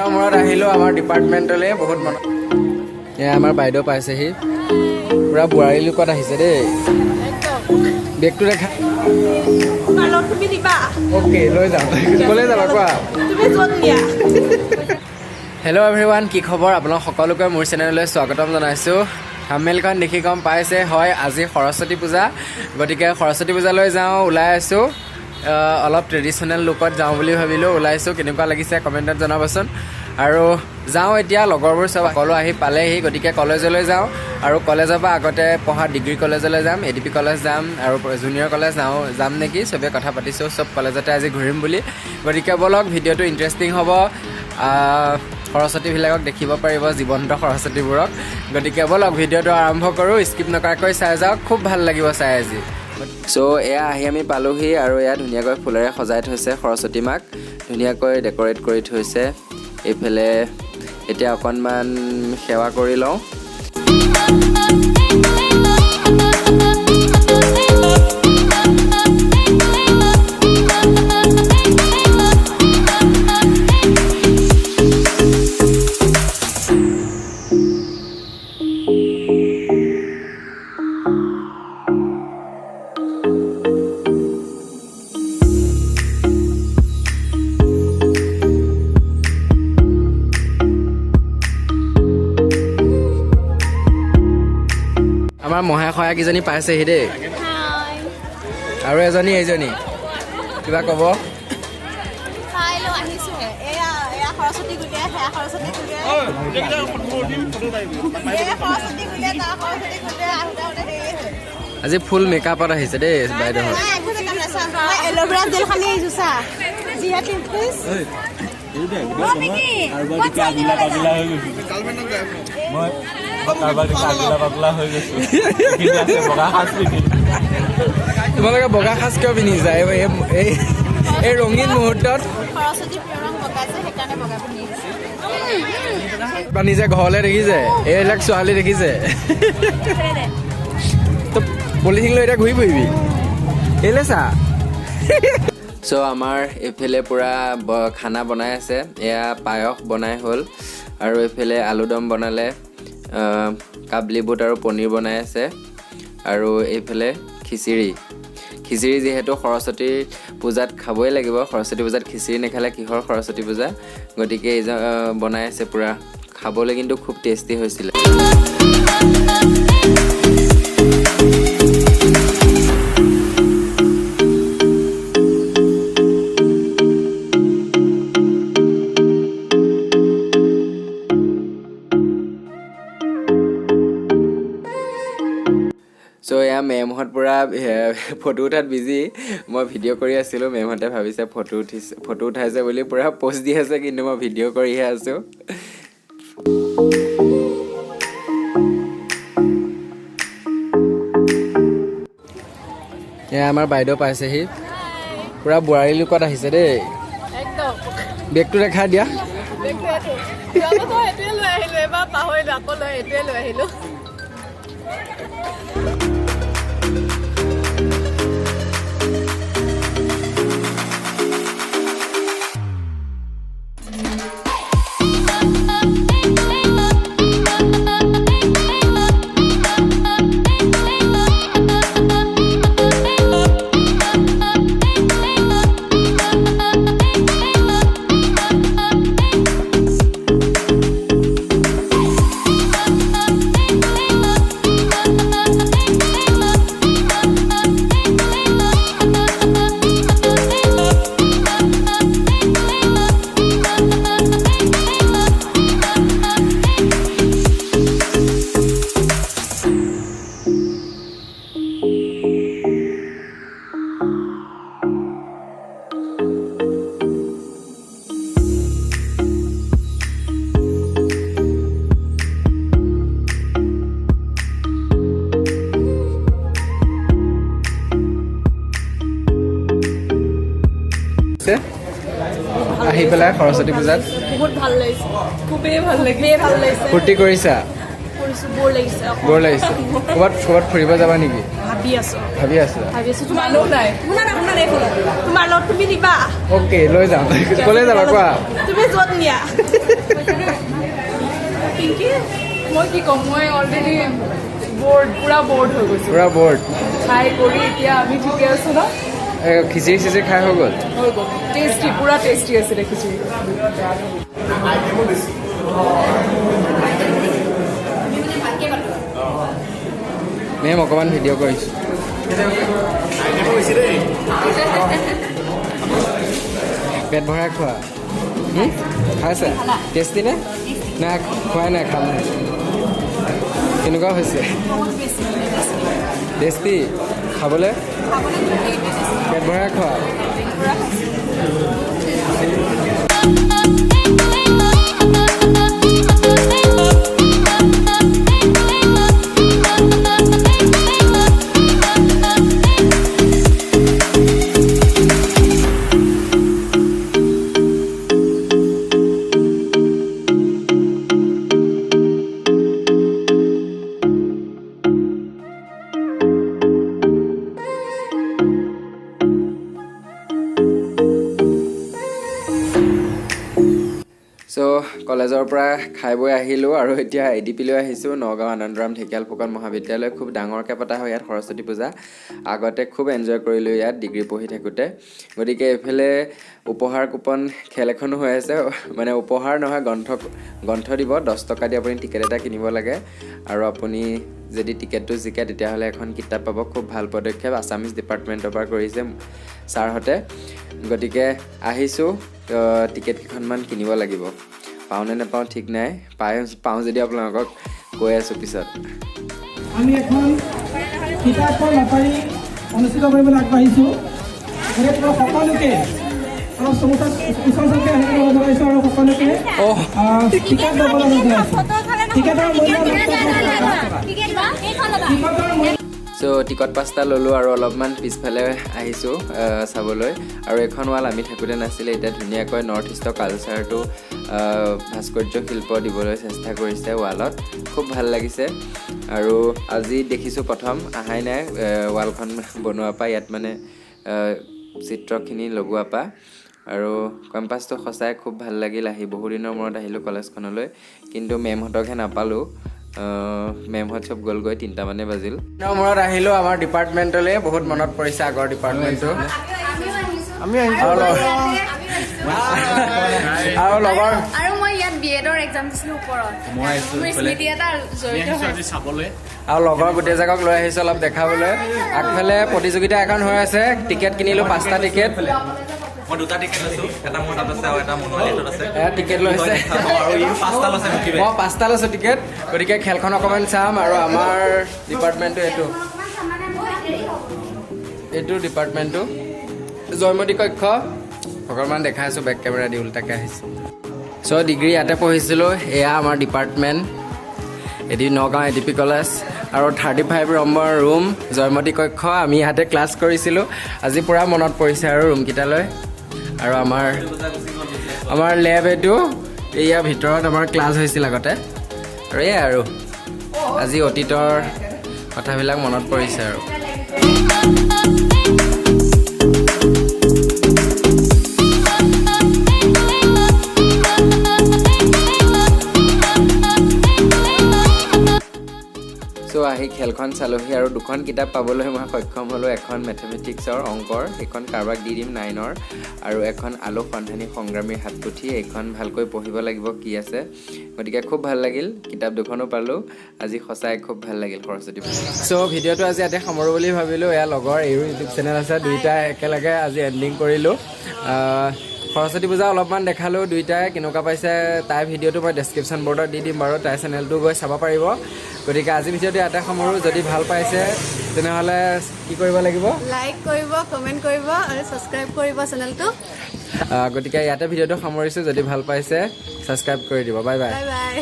মূৰত আহিলোঁ আমাৰ ডিপাৰ্টমেণ্টলৈ বহুত মনত এয়া আমাৰ বাইদেউ পাইছেহি পুৰা বোৱাৰী লুকত আহিছে দেই বেগটো দেখা অ'কে লৈ যাম ক'লৈ যাবা কোৱা হেল্ল' এভৰিৱান কি খবৰ আপোনালোক সকলোকে মোৰ চেনেললৈ স্বাগতম জনাইছোঁ থাম্বনেইলখন দেখি গম পাইছে হয় আজি সৰস্বতী পূজা গতিকে সৰস্বতী পূজালৈ যাওঁ ওলাই আছোঁ অলপ ট্ৰেডিশ্যনেল লুকত যাওঁ বুলি ভাবিলোঁ ওলাইছোঁ কেনেকুৱা লাগিছে কমেণ্টত জনাবচোন আৰু যাওঁ এতিয়া লগৰবোৰ চব সকলো আহি পালেহি গতিকে কলেজলৈ যাওঁ আৰু কলেজৰ পৰা আগতে পঢ়া ডিগ্ৰী কলেজলৈ যাম এ ডি পি কলেজ যাম আৰু জুনিয়ৰ কলেজ যাম নেকি চবে কথা পাতিছোঁ চব কলেজতে আজি ঘূৰিম বুলি গতিকে বলক ভিডিঅ'টো ইণ্টাৰেষ্টিং হ'ব সৰস্বতীবিলাকক দেখিব পাৰিব জীৱন্ত সৰস্বতীবোৰক গতিকে বলক ভিডিঅ'টো আৰম্ভ কৰোঁ স্কিপ নকৰাকৈ চাই যাওক খুব ভাল লাগিব চাই আজি চ' এয়া আহি আমি পালোহি আৰু এয়া ধুনীয়াকৈ ফুলেৰে সজাই থৈছে সৰস্বতী মাক ধুনীয়াকৈ ডেক'ৰেট কৰি থৈছে এইফালে এতিয়া অকণমান সেৱা কৰি লওঁ আমাৰ মহাশয়াকেইজনী পাইছেহি দেই আৰু এইজনী কিবা ক'ব আজি ফুল মেকআপত আহিছে দেই বাইদেউহঁত তোমালোকে বগা সাজ কিয় পিন্ধিছা এই ৰঙীন মুহূৰ্তত নিজে ঘৰলৈ দেখিছে এইবিলাক ছোৱালী দেখিছে পলিথিন লৈ এতিয়া ঘূৰি ফুৰিবি এইলে চা চ' আমাৰ এইফালে পূৰা খানা বনাই আছে এয়া পায়স বনাই হ'ল আৰু এইফালে আলুদম বনালে কাবলি বুট আৰু পনীৰ বনাই আছে আৰু এইফালে খিচিৰি যিহেতু সৰস্বতী পূজাত খাবই লাগিব সৰস্বতী পূজাত খিচিৰি নাখালে কিহৰ সৰস্বতী পূজা গতিকে এই বনাই আছে পূৰা খাবলৈ কিন্তু খুব টেষ্টি হৈছিলে চ' এয়া মেমহঁত পূৰা ফটো উঠাত বিজি মই ভিডিঅ' কৰি আছিলোঁ মেমহঁতে ভাবিছে ফটো উঠাইছে বুলি পূৰা প'ষ্ট দি আছে কিন্তু মই ভিডিঅ' কৰিহে আছোঁ এয়া আমাৰ বাইদেউ পাইছেহি পূৰা বোৱাৰী লুকত আহিছে দেই বেগটো দেখাই দিয়া আহি পেলাই সৰস্বতী পূজাত বহুত ভাল লাগিছে খুবেই ভাল লাগিছে ফূৰ্তি কৰিছা বৰ লাগিছে ক'ৰবাত ফুৰিব যাবা নেকি ভাবি আছো ভাবি আছা মানুহ নাই এইফালে তোমাৰ লগত তুমি নিবা অ'কে লৈ যাম ক'লৈ যাবা কোৱা তুমি য'ত নিয়া পিংকি মই কি ক'ম মই অলৰেডি পুৰা বৰ্ড হৈ গৈছোঁ পুৰা বৰ্ড খাই কৰি এতিয়া আমি ঠিকে আছোঁ ন খিচিৰি খাই হৈ গ'ল টেষ্টি পুৰা টেষ্টি আছিলে খিচিৰি মেম অকণমান ভিডিঅ' কৰিছোঁ পেট ভৰাই খোৱা খাইছে টেষ্টি নে নাই খোৱাই নাই খাম কেনেকুৱা হৈছে টেষ্টি খাবলৈ পেট ভৰাই খোৱা চ' কলেজৰ পৰা খাই বৈ আহিলোঁ আৰু এতিয়া এডিপিলৈ আহিছোঁ নগাঁও আনন্দৰাম ঢেকিয়াল ফুকন মহাবিদ্যালয় খুব ডাঙৰকৈ পতা হয় ইয়াত সৰস্বতী পূজা আগতে খুব এনজয় কৰিলোঁ ইয়াত ডিগ্ৰী পঢ়ি থাকোঁতে গতিকে এইফালে উপহাৰ কুপন খেল এখনো হৈ আছে মানে উপহাৰ নহয় গ্ৰন্থ দিব 10 টকা দি আপুনি টিকেট এটা কিনিব লাগে আৰু আপুনি যদি টিকেটটো জিকে তেতিয়াহ'লে এখন কিতাপ পাব খুব ভাল পদক্ষেপ আছামিজ ডিপাৰ্টমেণ্টৰ পৰা কৰিছে ছাৰহঁতে গতিকে আহিছোঁ টিকেট কেইখনমান কিনিব লাগিব পাওঁনে নাপাওঁ ঠিক নাই পাওঁ যদি আপোনালোকক কৈ আছোঁ পিছত আমি এখন কিতাপৰ লটাৰী অনুষ্ঠিত কৰিবলৈ আগবাঢ়িছোঁ সকলোকে অলপ চমুচা ওচৰকে আহিবলৈ জনাইছোঁ আৰু সকলোকে টিকেট ল'বলৈ জনাইছোঁ টিকেটৰ মূল্য চ' টিকট 5টা ল'লোঁ আৰু অলপমান পিছফালে আহিছোঁ চাবলৈ আৰু এখন ৱাল আমি থাকোঁতে নাছিলে এতিয়া ধুনীয়াকৈ নৰ্থ ইষ্টৰ কালচাৰটো ভাস্কৰ্য শিল্প দিবলৈ চেষ্টা কৰিছে ৱালত খুব ভাল লাগিছে আৰু আজি দেখিছোঁ প্ৰথম আহাই নাই ৱালখন বনোৱাৰ পৰা ইয়াত মানে চিত্ৰখিনি লগোৱাৰ পৰা আৰু কেম্পাছটো সঁচাই খুব ভাল লাগিল আহি বহুদিনৰ মূৰত আহিলোঁ কলেজখনলৈ কিন্তু মেমহঁতকহে নাপালোঁ মেমহঁত চব গ'লগৈ 3টা মানে বাজিল মূৰত আহিলোঁ আমাৰ ডিপাৰ্টমেণ্টলৈ বহুত মনত পৰিছে আগৰ ডিপাৰ্টমেণ্টটো আৰু লগৰ আৰু মই ইয়াত বিএডৰ এক্সাম দিছিলোঁ ওপৰত মোৰ স্মৃতি এটা জড়িত হৈ আৰু লগৰ গোটেইজাকক লৈ আহিছোঁ অলপ দেখাবলৈ আগফালে প্ৰতিযোগিতা এখন হৈ আছে টিকেট কিনিলোঁ 5টা টিকেট মই 2টা টিকেট লৈছোঁ এটা মোৰ তাত আছে আৰু এটা মনোহালিত আছে টিকেট লৈছে আৰু ই 5টা লৈছে মুকিবে মই 5টা লৈছোঁ টিকেট গতিকে খেলখন অকণমান চাম আৰু আমাৰ ডিপাৰ্টমেণ্টটো এইটো ডিপাৰ্টমেণ্টটো জয়মতী কক্ষ অকণমান দেখাই আছোঁ বেক কেমেৰা দি উল্টাকৈ আহিছোঁ চ' ডিগ্ৰী ইয়াতে পঢ়িছিলোঁ এয়া আমাৰ ডিপাৰ্টমেণ্ট নগাঁও এডিপি কলেজ আৰু 35 নম্বৰ ৰুম জয়মতী কক্ষ আমি ইয়াতে ক্লাছ কৰিছিলোঁ আজি পূৰা মনত পৰিছে আৰু ৰুমকেইটালৈ আৰু আমাৰ লেব এইটো এয়া ভিতৰত আমাৰ ক্লাছ হৈছিল আগতে আৰু এয়াই আৰু আজি অতীতৰ কথাবিলাক মনত পৰিছে আৰু চ' আহি খেলখন চালোহি আৰু 2খন কিতাপ পাবলৈ মই সক্ষম হ'লোঁ এখন মেথমেটিক্সৰ অংকৰ সেইখন কাৰোবাক দি দিম 9ৰ আৰু এখন আলোক সন্ধানী সংগ্ৰামীৰ হাতপুথি এইখন ভালকৈ পঢ়িব লাগিব কি আছে গতিকে খুব ভাল লাগিল কিতাপ 2খনো পালোঁ আজি সঁচাই খুব ভাল লাগিল সৰস্বতী পূজা চ' ভিডিঅ'টো আজি ইয়াতে সামৰোঁ বুলি ভাবিলোঁ এয়া লগৰ এইৰো ইউটিউব চেনেল আছে দুইটাই একেলগে আজি এণ্ডিং কৰিলোঁ সৰস্বতী পূজা অলপমান দেখালোঁ দুইটাই কেনেকুৱা পাইছে তাইৰ ভিডিঅ'টো মই ডেছক্ৰিপশ্যন বৰ্ডত দি দিম বাৰু তাইৰ চেনেলটো গৈ চাব পাৰিব গতিকে আজি ভিডিঅ'টো ইয়াতে সামৰোঁ যদি ভাল পাইছে তেনেহ'লে কি কৰিব লাগিব লাইক কৰিব কমেণ্ট কৰিব আৰু ছাবস্ক্ৰাইব কৰিব চেনেলটো গতিকে ইয়াতে ভিডিঅ'টো সামৰিছোঁ যদি ভাল পাইছে ছাবস্ক্ৰাইব কৰি দিব বাই বাই বাই বাই